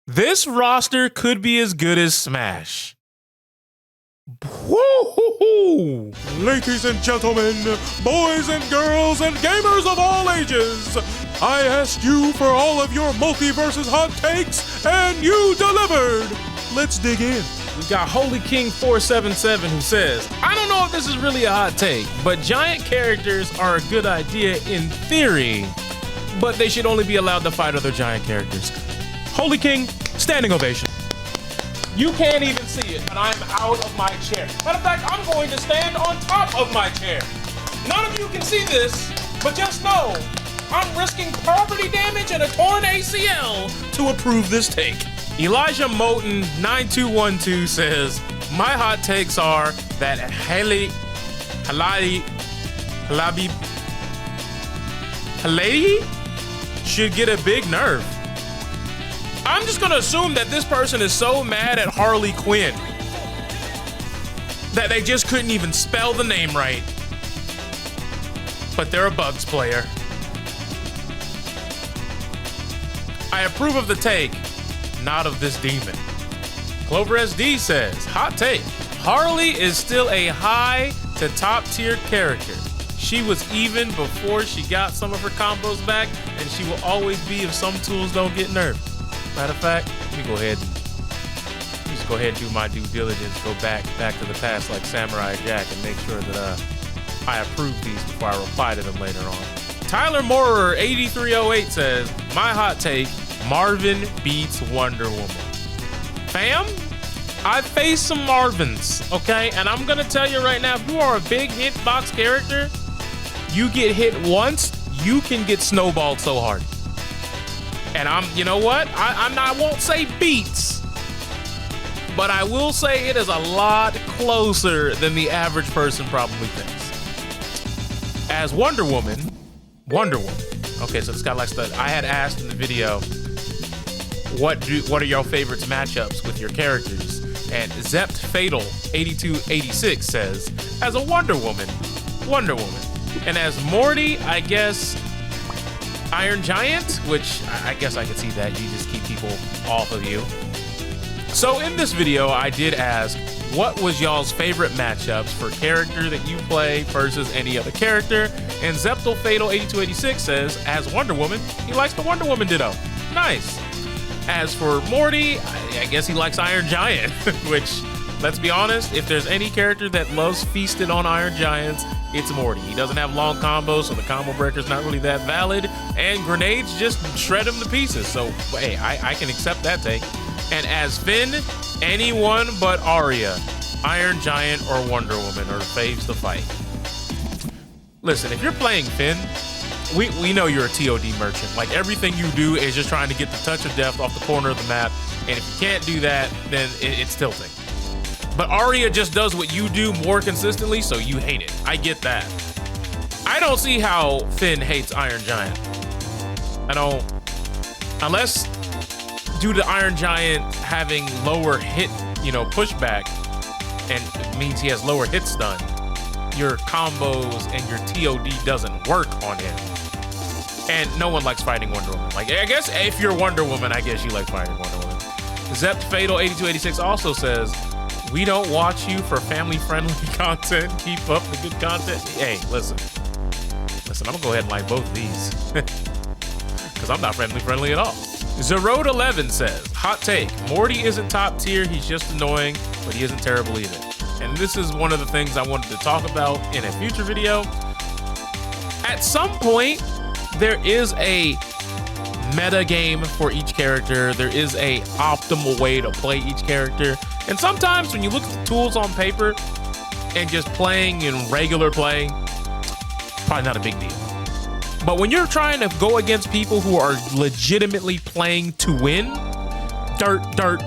This roster could be as good as Smash. Woo-hoo-hoo. Ladies and gentlemen, boys and girls, and gamers of all ages, I asked you for all of your Multiversus Hot takes, and you delivered. Let's dig in. We got Holy King 477 who says, I don't know if this is really a hot take, but giant characters are a good idea in theory, but they should only be allowed to fight other giant characters. Holy King, standing ovation. You can't even see it, but I'm out of my chair. Matter of fact, I'm going to stand on top of my chair. None of you can see this, but just know I'm risking property damage and a torn ACL to approve this take. Elijah Moten 9212 says, my hot takes are that Harley should get a big nerf. I'm just gonna assume that this person is so mad at Harley Quinn that they just couldn't even spell the name right. But they're a Bugs player. I approve of the take, not of this demon. CloverSD says, hot take, Harley is still a high to top tier character. She was even before she got some of her combos back, and she will always be if some tools don't get nerfed. Matter of fact, let me go ahead and do my due diligence, go back to the past like Samurai Jack and make sure that I approve these before I reply to them later on. Tyler Moorer 8308 says, my hot take, Marvin beats Wonderwoman. Fam, I faced some Marvins, okay? And I'm gonna tell you right now, if you are a big hitbox character, you get hit once, you can get snowballed so hard. And you know what? I won't say beats, but I will say it is a lot closer than the average person probably thinks. As Wonderwoman. Okay, so this guy likes the. I had asked in the video, what are your favorites matchups with your characters? And Zept Fatal 8286 says, as a Wonderwoman. And as Morty, I guess Iron Giant, which I guess I could see that. You just keep people off of you. So in this video, I did ask, what was y'all's favorite matchups for character that you play versus any other character? And Zeptal Fatal 8286 says, as Wonder Woman, he likes the Wonder Woman ditto. Nice. As for Morty, I guess he likes Iron Giant, which, let's be honest, if there's any character that loves feasting on Iron Giants, it's Morty. He doesn't have long combos, so the combo breaker's not really that valid, and grenades just shred him to pieces. So, hey, I can accept that take. And as Finn, anyone but Arya, Iron Giant or Wonder Woman are faves to fight. Listen, if you're playing Finn, we know you're a TOD merchant. Like, everything you do is just trying to get the touch of death off the corner of the map, and if you can't do that, then it's tilting. But Arya just does what you do more consistently, so you hate it. I get that. I don't see how Finn hates Iron Giant. I don't, unless due to Iron Giant having lower hit, pushback, and it means he has lower hit stun, your combos and your TOD doesn't work on him. And no one likes fighting Wonder Woman. Like, I guess if you're Wonder Woman, I guess you like fighting Wonder Woman. Zept Fatal 8286 also says, we don't watch you for family-friendly content. Keep up the good content. Hey, listen, I'm gonna go ahead and like both of these because I'm not family-friendly at all. Zerode11 says, hot take, Morty isn't top tier, he's just annoying, but he isn't terrible either. And this is one of the things I wanted to talk about in a future video. At some point, there is a meta game for each character. There is a optimal way to play each character. And sometimes when you look at the tools on paper and just playing in regular play, probably not a big deal. But when you're trying to go against people who are legitimately playing to win, dirt, that's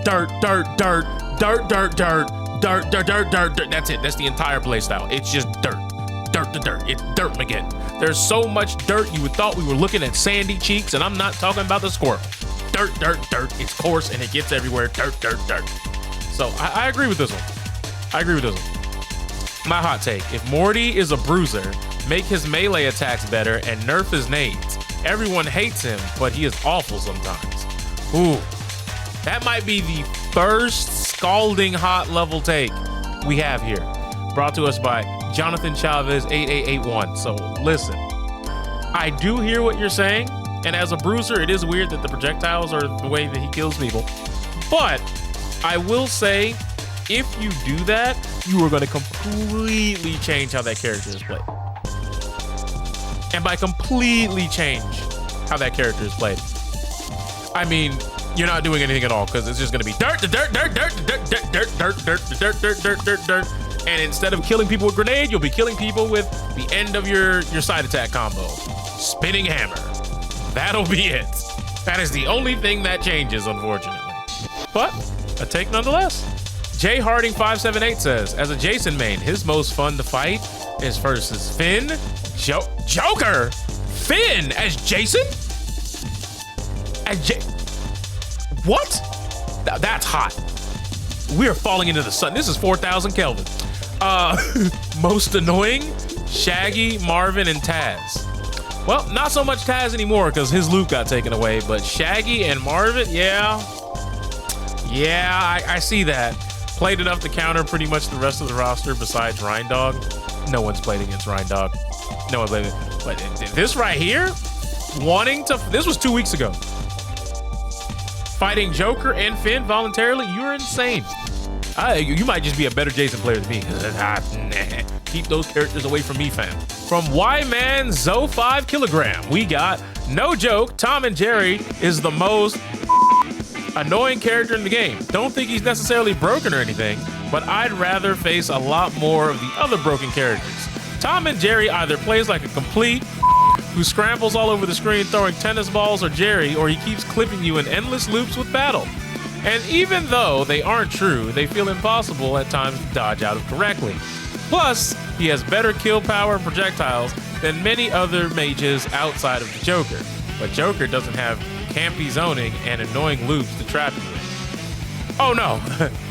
it. That's the entire play style. It's just dirt. It's dirt again. There's so much dirt you would thought we were looking at sandy cheeks, and I'm not talking about the squirrel. Dirt. It's coarse and it gets everywhere. Dirt. So I agree with this one. My hot take, if Morty is a bruiser, make his melee attacks better and nerf his nades. Everyone hates him, but he is awful sometimes. Ooh. That might be the first scalding hot level take we have here. Brought to us by Jonathan Chavez 8881. So listen, I do hear what you're saying. And as a bruiser, it is weird that the projectiles are the way that he kills people. But I will say, if you do that, you are going to completely change how that character is played. And by completely change how that character is played, I mean, you're not doing anything at all, because it's just going to be dirt, dirt, dirt, dirt, dirt, dirt, dirt, dirt, dirt, dirt, dirt, dirt, dirt, dirt. And instead of killing people with grenade, you'll be killing people with the end of your side attack combo. Spinning hammer. That'll be it. That is the only thing that changes, unfortunately. But a take nonetheless. J Harding 578 says, as a Jason main, his most fun to fight is versus Finn. Joker? Finn as Jason? What? That's hot. We are falling into the sun. This is 4,000 Kelvin. Most annoying, Shaggy, Marvin, and Taz. Well, not so much Taz anymore because his loot got taken away, but Shaggy and Marvin, yeah, I see that. Played enough to counter pretty much the rest of the roster besides Rhine Dog. No one's played against Rhine Dog. No one played it. But this right here, this was 2 weeks ago. Fighting Joker and Finn voluntarily, you're insane. You might just be a better Jason player than me. Keep those characters away from me, fam. From Y-Man Zo 5 kilogram, we got, no joke, Tom and Jerry is the most annoying character in the game. Don't think he's necessarily broken or anything, but I'd rather face a lot more of the other broken characters. Tom and Jerry either plays like a complete who scrambles all over the screen throwing tennis balls, or Jerry, or he keeps clipping you in endless loops with battle. And even though they aren't true, they feel impossible at times to dodge out of correctly. Plus, he has better kill power and projectiles than many other mages outside of the Joker. But Joker doesn't have campy zoning and annoying loops to trap you in. Oh no,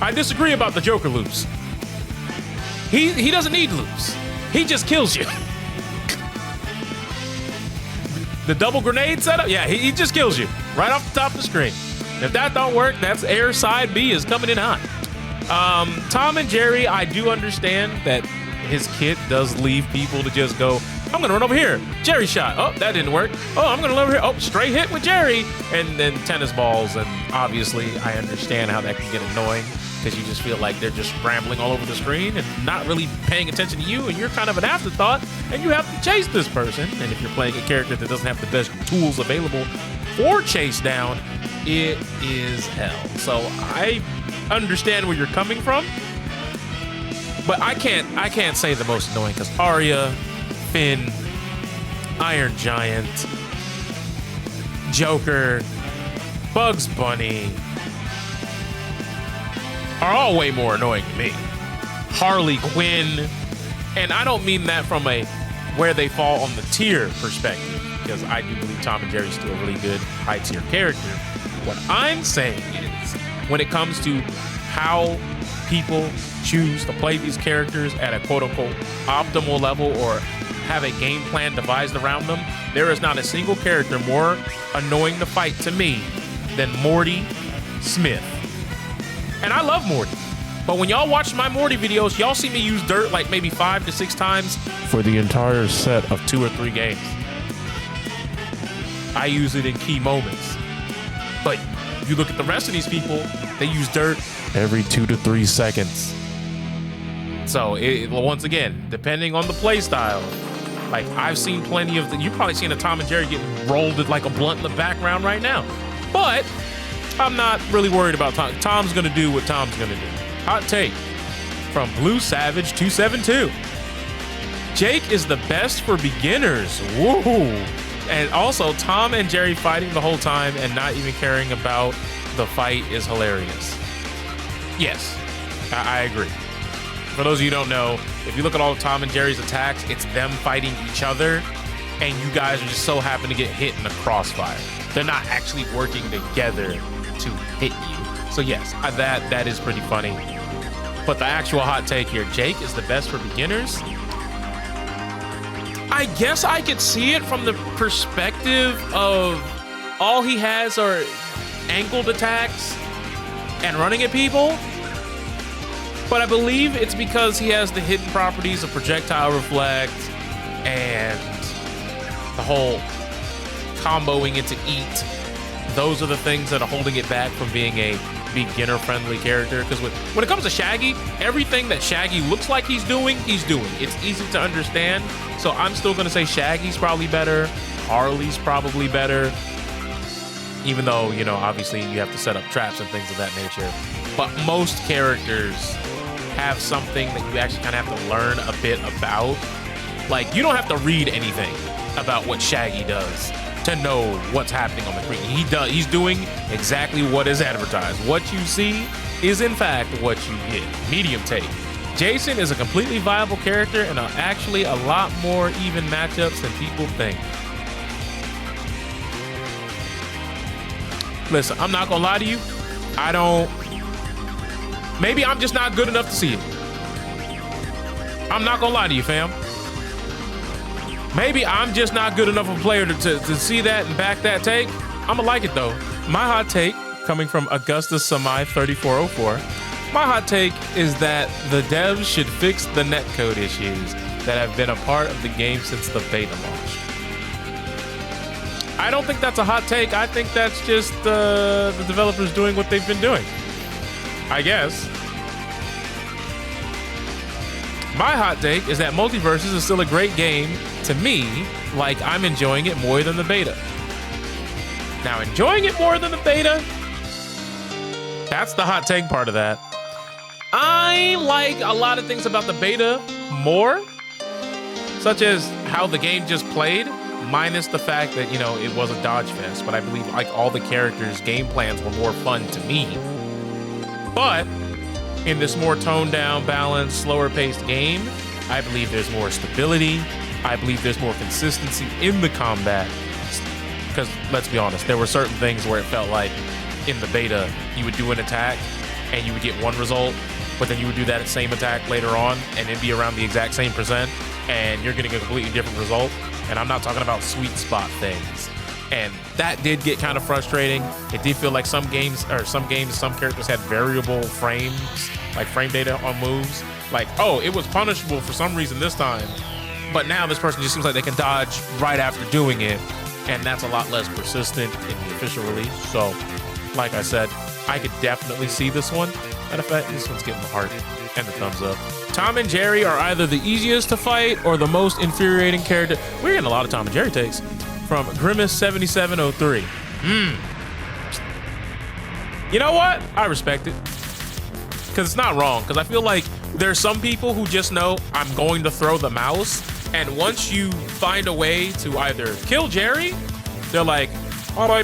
I disagree about the Joker loops. He doesn't need loops. He just kills you. The double grenade setup, yeah, he just kills you right off the top of the screen. If that don't work, that's air side B is coming in hot. Tom and Jerry, I do understand that his kit does leave people to just go, I'm gonna run over here. Jerry shot. Oh, that didn't work. Oh, I'm gonna run over here. Oh, straight hit with Jerry. And then tennis balls. And obviously, I understand how that can get annoying because you just feel like they're just scrambling all over the screen and not really paying attention to you. And you're kind of an afterthought and you have to chase this person. And if you're playing a character that doesn't have the best tools available for chase down, it is hell. So I understand where you're coming from, but I can't say the most annoying because Arya, Finn, Iron Giant, Joker, Bugs Bunny are all way more annoying to me. Harley Quinn, and I don't mean that from a where they fall on the tier perspective, because I do believe Tom and Jerry's still a really good high tier character. What I'm saying is, when it comes to how people choose to play these characters at a quote-unquote optimal level or have a game plan devised around them, there is not a single character more annoying to fight to me than Morty Smith. And I love Morty, but when y'all watch my Morty videos, y'all see me use dirt like maybe 5 to 6 times for the entire set of 2 or 3 games. I use it in key moments. But if you look at the rest of these people, they use dirt every 2 to 3 seconds. So once again, depending on the play style, like I've seen plenty of you've probably seen a Tom and Jerry getting rolled at like a blunt in the background right now. But I'm not really worried about Tom. Tom's gonna do what Tom's gonna do. Hot take from Blue Savage 272. Jake is the best for beginners. Woohoo! And also, Tom and Jerry fighting the whole time and not even caring about the fight is hilarious. Yes, I agree. For those of you who don't know, if you look at all of Tom and Jerry's attacks, it's them fighting each other, and you guys are just so happen to get hit in the crossfire. They're not actually working together to hit you. So yes, that is pretty funny. But the actual hot take here, Jake is the best for beginners. I guess I could see it from the perspective of all he has are angled attacks and running at people. But I believe it's because he has the hidden properties of projectile reflect and the whole comboing into eat. Those are the things that are holding it back from being a beginner-friendly character. Because when it comes to Shaggy, everything that Shaggy looks like he's doing, he's doing. It's easy to understand. So I'm still going to say Shaggy's probably better. Harley's probably better. Even though, you know, obviously you have to set up traps and things of that nature. But most characters have something that you actually kind of have to learn a bit about. Like, you don't have to read anything about what Shaggy does to know what's happening on the screen. He's doing exactly what is advertised. What you see is in fact what you get. Medium take. Jason is a completely viable character and actually a lot more even matchups than people think. Listen, I'm not gonna lie to you. Maybe I'm just not good enough to see it. I'm not gonna lie to you, fam. Maybe I'm just not good enough of a player to see that and back that take. I'ma like it though. My hot take, coming from Augustus Samai 3404, my hot take is that the devs should fix the netcode issues that have been a part of the game since the beta launch. I don't think that's a hot take. I think that's just the developers doing what they've been doing, I guess. My hot take is that Multiversus is still a great game to me. Like, I'm enjoying it more than the beta. Now, enjoying it more than the beta, that's the hot take part of that. I like a lot of things about the beta more, such as how the game just played, minus the fact that, you know, it was a dodge fest, but I believe like all the characters' game plans were more fun to me. But in this more toned down, balanced, slower paced game, I believe there's more stability. I believe there's more consistency in the combat. Because let's be honest, there were certain things where it felt like in the beta, you would do an attack and you would get one result, but then you would do that same attack later on and it'd be around the exact same percent and you're getting a completely different result. And I'm not talking about sweet spot things. And that did get kind of frustrating. It did feel like some characters had variable frames, like frame data on moves. Like, oh, it was punishable for some reason this time, but now this person just seems like they can dodge right after doing it. And that's a lot less persistent in the official release. So, like I said, I could definitely see this one. Matter of fact, this one's getting the heart and the thumbs up. Tom and Jerry are either the easiest to fight or the most infuriating character. We're getting a lot of Tom and Jerry takes from Grimace7703. You know what? I respect it. Because it's not wrong. Because I feel like there's some people who just know I'm going to throw the mouse. And once you find a way to either kill Jerry, they're like, I'm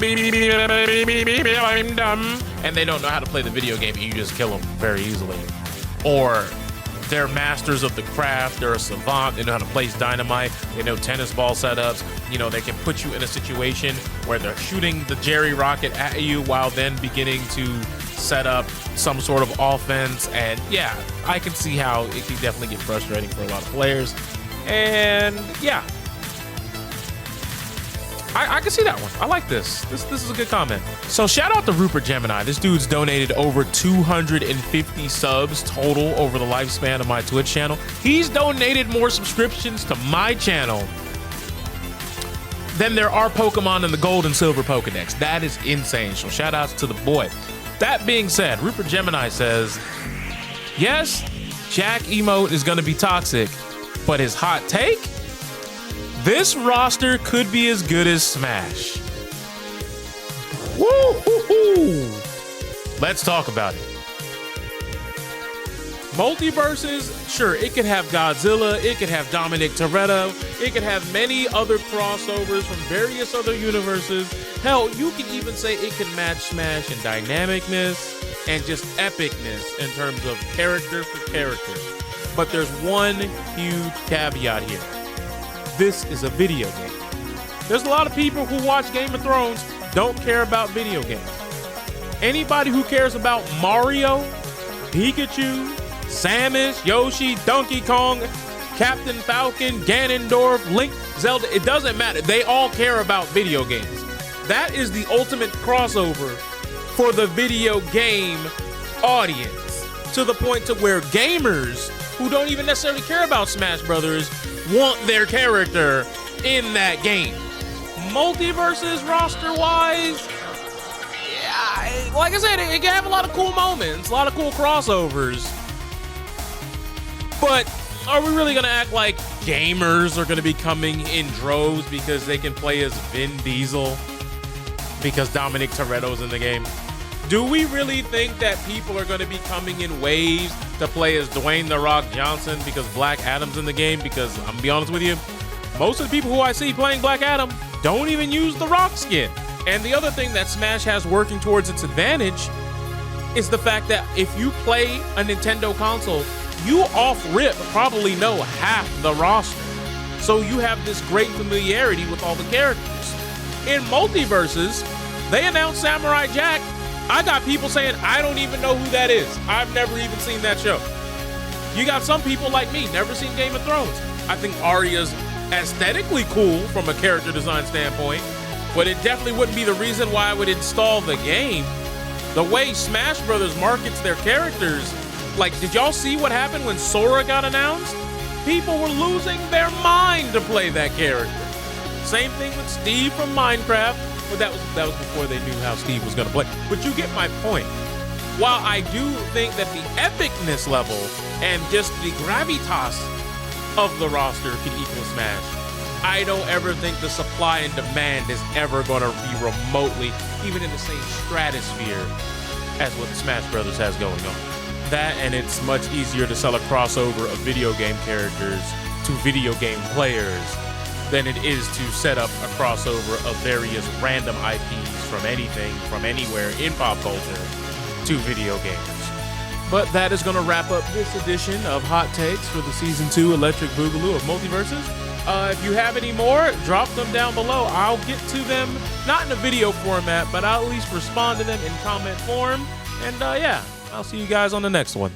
dumb. And they don't know how to play the video game and you just kill them very easily. Or they're masters of the craft. They're a savant. They know how to place dynamite. They know tennis ball setups. You know, they can put you in a situation where they're shooting the Jerry rocket at you while then beginning to set up some sort of offense. And yeah, I can see how it can definitely get frustrating for a lot of players. And yeah, I can see that one. I like this. This is a good comment. So shout out to Rupert Gemini. This dude's donated over 250 subs total over the lifespan of my Twitch channel. He's donated more subscriptions to my channel than there are Pokemon in the Gold and Silver Pokedex. That is insane. So shout outs to the boy. That being said, Rupert Gemini says, yes, Jack emote is going to be toxic, but his hot take? This roster could be as good as Smash. Woo-hoo-hoo. Let's talk about it. Multiverses, sure, it could have Godzilla, it could have Dominic Toretto, it could have many other crossovers from various other universes. Hell, you can even say it can match Smash in dynamicness and just epicness in terms of character for character. But there's one huge caveat here. This is a video game. There's a lot of people who watch Game of Thrones don't care about video games. Anybody who cares about Mario, Pikachu, Samus, Yoshi, Donkey Kong, Captain Falcon, Ganondorf, Link, Zelda, it doesn't matter. They all care about video games. That is the ultimate crossover for the video game audience to the point to where gamers who don't even necessarily care about Smash Brothers want their character in that game. Multiversus roster-wise, yeah, like I said, it can have a lot of cool moments, a lot of cool crossovers. But are we really gonna act like gamers are gonna be coming in droves because they can play as Vin Diesel because Dominic Toretto's in the game? Do we really think that people are gonna be coming in waves to play as Dwayne "The Rock" Johnson because Black Adam's in the game? Because I'm gonna be honest with you, most of the people who I see playing Black Adam don't even use the Rock skin. And the other thing that Smash has working towards its advantage is the fact that if you play a Nintendo console, you off rip probably know half the roster. So you have this great familiarity with all the characters. In Multiverses, they announced Samurai Jack. I got people saying, I don't even know who that is. I've never even seen that show. You got some people like me, never seen Game of Thrones. I think Arya's aesthetically cool from a character design standpoint, but it definitely wouldn't be the reason why I would install the game. The way Smash Brothers markets their characters, like, did y'all see what happened when Sora got announced? People were losing their mind to play that character. Same thing with Steve from Minecraft, but that was before they knew how Steve was gonna play. But you get my point. While I do think that the epicness level and just the gravitas of the roster can equal Smash, I don't ever think the supply and demand is ever gonna be remotely even in the same stratosphere as what Smash Brothers has going on. That, and it's much easier to sell a crossover of video game characters to video game players than it is to set up a crossover of various random IPs from anything, from anywhere in pop culture to video gamers. But that is going to wrap up this edition of Hot Takes for the Season 2 Electric Boogaloo of Multiverses. If you have any more, drop them down below. I'll get to them, not in a video format, but I'll at least respond to them in comment form. And yeah, I'll see you guys on the next one.